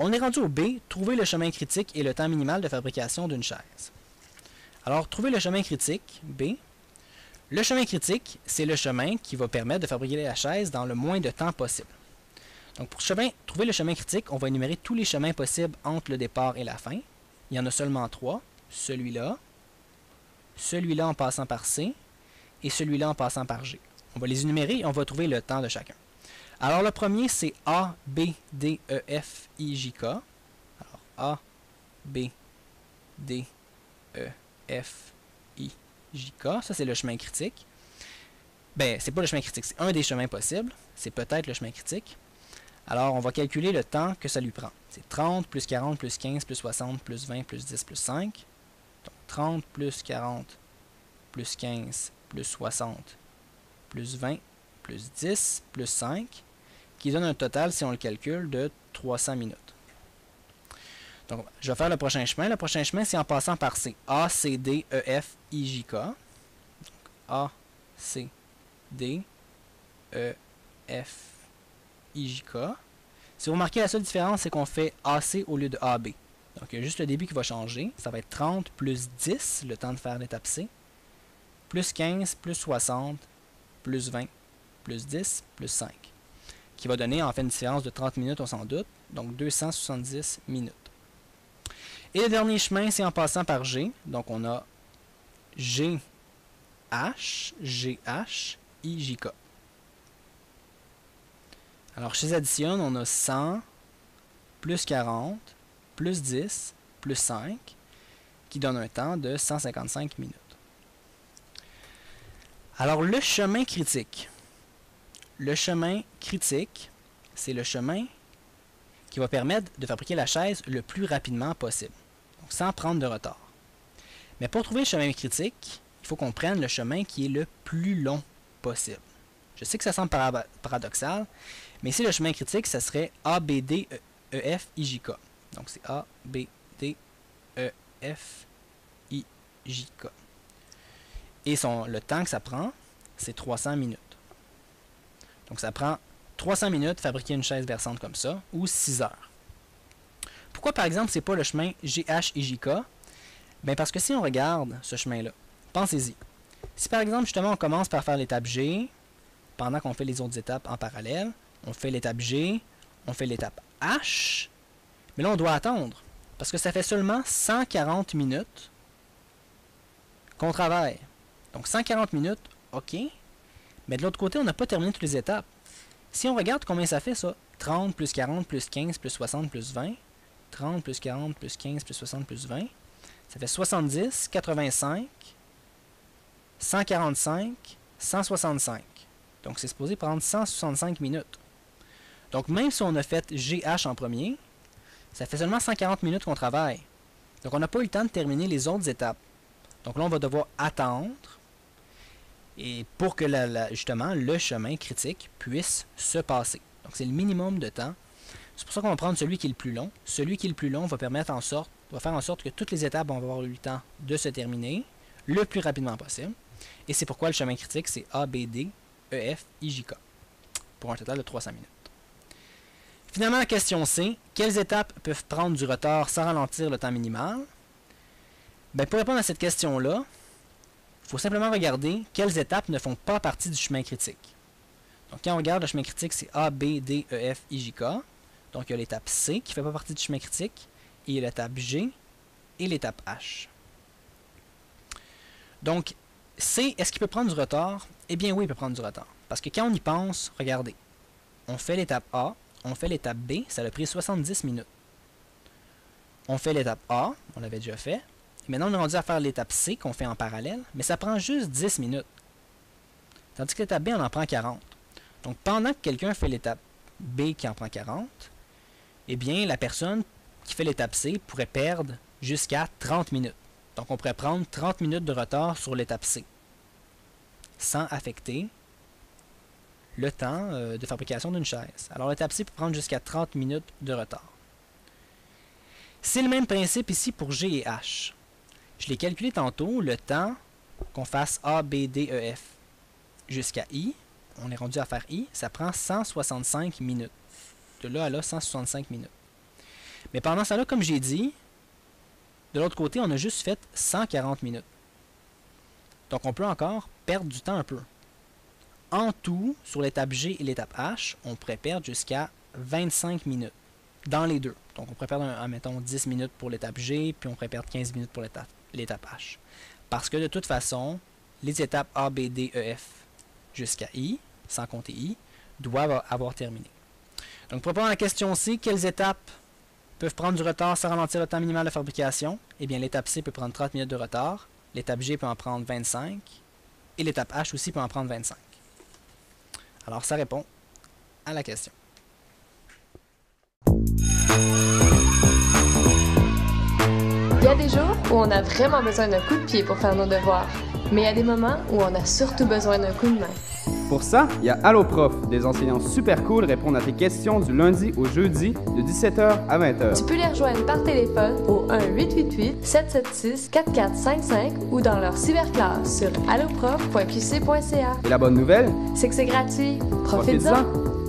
On est rendu au B, trouver le chemin critique et le temps minimal de fabrication d'une chaise. Alors, trouver le chemin critique, B. Le chemin critique, c'est le chemin qui va permettre de fabriquer la chaise dans le moins de temps possible. Donc, pour trouver le chemin critique, on va énumérer tous les chemins possibles entre le départ et la fin. Il y en a seulement 3. Celui-là, celui-là en passant par C, et celui-là en passant par G. On va les énumérer et on va trouver le temps de chacun. Alors, le premier, c'est A, B, D, E, F, I, J, K. Alors, A, B, D, E, F, I, J, K. Ça, c'est le chemin critique. Ben, c'est pas le chemin critique, c'est un des chemins possibles. C'est peut-être le chemin critique. Alors, on va calculer le temps que ça lui prend. C'est 30 plus 40 plus 15 plus 60 plus 20 plus 10 plus 5. Donc, 30 plus 40 plus 15 plus 60 plus 20 plus 10 plus 5, qui donne un total, si on le calcule, de 300 minutes. Donc, je vais faire le prochain chemin. Le prochain chemin, c'est en passant par C. A, C, D, E, F, I, J, K. Donc, A, C, D, E, F, I, J, K. Si vous remarquez, la seule différence, c'est qu'on fait AC au lieu de AB. Donc, il y a juste le début qui va changer. Ça va être 30 plus 10, le temps de faire l'étape C, plus 15, plus 60, plus 20, plus 10, plus 5. Qui va donner en fait une différence de 30 minutes, on s'en doute. Donc, 270 minutes. Et le dernier chemin, c'est en passant par G. Donc, on a GH, GH, IJK. Alors, chez additionne, on a 100 plus 40 plus 10 plus 5 qui donne un temps de 155 minutes. Alors, le chemin critique. Le chemin critique, c'est le chemin qui va permettre de fabriquer la chaise le plus rapidement possible, donc sans prendre de retard. Mais pour trouver le chemin critique, il faut qu'on prenne le chemin qui est le plus long possible. Je sais que ça semble paradoxal, mais ici le chemin critique, ça serait A, B, D, E, F, I, J, K. Donc c'est A, B, D, E, F, I, J, K. Et le temps que ça prend, c'est 300 minutes. Donc ça prend 300 minutes de fabriquer une chaise versante comme ça, ou 6 heures. Pourquoi, par exemple, c'est pas le chemin GH et JK? Bien, parce que si on regarde ce chemin-là, pensez-y. Si, par exemple, justement, on commence par faire l'étape G, pendant qu'on fait les autres étapes en parallèle, on fait l'étape G, on fait l'étape H, mais là, on doit attendre, parce que ça fait seulement 140 minutes qu'on travaille. Donc, 140 minutes, OK, mais de l'autre côté, on n'a pas terminé toutes les étapes. Si on regarde combien ça fait, ça, 30 plus 40 plus 15 plus 60 plus 20, 30 plus 40 plus 15 plus 60 plus 20, ça fait 70, 85, 145, 165. Donc, c'est supposé prendre 165 minutes. Donc, même si on a fait GH en premier, ça fait seulement 140 minutes qu'on travaille. Donc, on n'a pas eu le temps de terminer les autres étapes. Donc là, on va devoir attendre et pour que justement le chemin critique puisse se passer. Donc, c'est le minimum de temps. C'est pour ça qu'on va prendre celui qui est le plus long. Celui qui est le plus long va faire en sorte que toutes les étapes vont avoir eu le temps de se terminer le plus rapidement possible. Et c'est pourquoi le chemin critique, c'est A, B, D, E, F, I, J, K. Pour un total de 300 minutes. Finalement, la question C. Quelles étapes peuvent prendre du retard sans ralentir le temps minimal? Bien, pour répondre à cette question-là, il faut simplement regarder quelles étapes ne font pas partie du chemin critique. Donc, quand on regarde le chemin critique, c'est A, B, D, E, F, I, J, K. Donc, il y a l'étape C qui ne fait pas partie du chemin critique. Et il y a l'étape G et l'étape H. Donc, C, est-ce qu'il peut prendre du retard? Eh bien oui, il peut prendre du retard. Parce que quand on y pense, regardez, on fait l'étape A, on fait l'étape B, ça a pris 70 minutes. On fait l'étape A, on l'avait déjà fait. Et maintenant, on est rendu à faire l'étape C qu'on fait en parallèle, mais ça prend juste 10 minutes. Tandis que l'étape B, on en prend 40. Donc, pendant que quelqu'un fait l'étape B qui en prend 40, eh bien, la personne qui fait l'étape C pourrait perdre jusqu'à 30 minutes. Donc, on pourrait prendre 30 minutes de retard sur l'étape C, sans affecter le temps de fabrication d'une chaise. Alors, l'étape C peut prendre jusqu'à 30 minutes de retard. C'est le même principe ici pour G et H. Je l'ai calculé tantôt, le temps qu'on fasse A, B, D, E, F jusqu'à I, on est rendu à faire I, ça prend 165 minutes. De là à là, 165 minutes. Mais pendant ça là, comme j'ai dit, de l'autre côté, on a juste fait 140 minutes. Donc on peut encore perdre du temps un peu. En tout, sur l'étape G et l'étape H, on pourrait perdre jusqu'à 25 minutes dans les deux. Donc on pourrait perdre, mettons, 10 minutes pour l'étape G, puis on pourrait perdre 15 minutes pour l'étape H. Parce que de toute façon, les étapes A, B, D, E, F jusqu'à I, sans compter I, doivent avoir terminé. Donc pour répondre à la question C, quelles étapes peuvent prendre du retard sans ralentir le temps minimal de fabrication? Eh bien, l'étape C peut prendre 30 minutes de retard, l'étape G peut en prendre 25, et l'étape H aussi peut en prendre 25. Alors, ça répond à la question. Il y a des jours où on a vraiment besoin d'un coup de pied pour faire nos devoirs, mais il y a des moments où on a surtout besoin d'un coup de main. Pour ça, il y a Allo Prof, des enseignants super cool répondent à tes questions du lundi au jeudi de 17h à 20h. Tu peux les rejoindre par téléphone au 1-888-776-4455 ou dans leur cyberclasse sur alloprof.qc.ca. Et la bonne nouvelle, C'est que c'est gratuit. Profite-en! profite-en!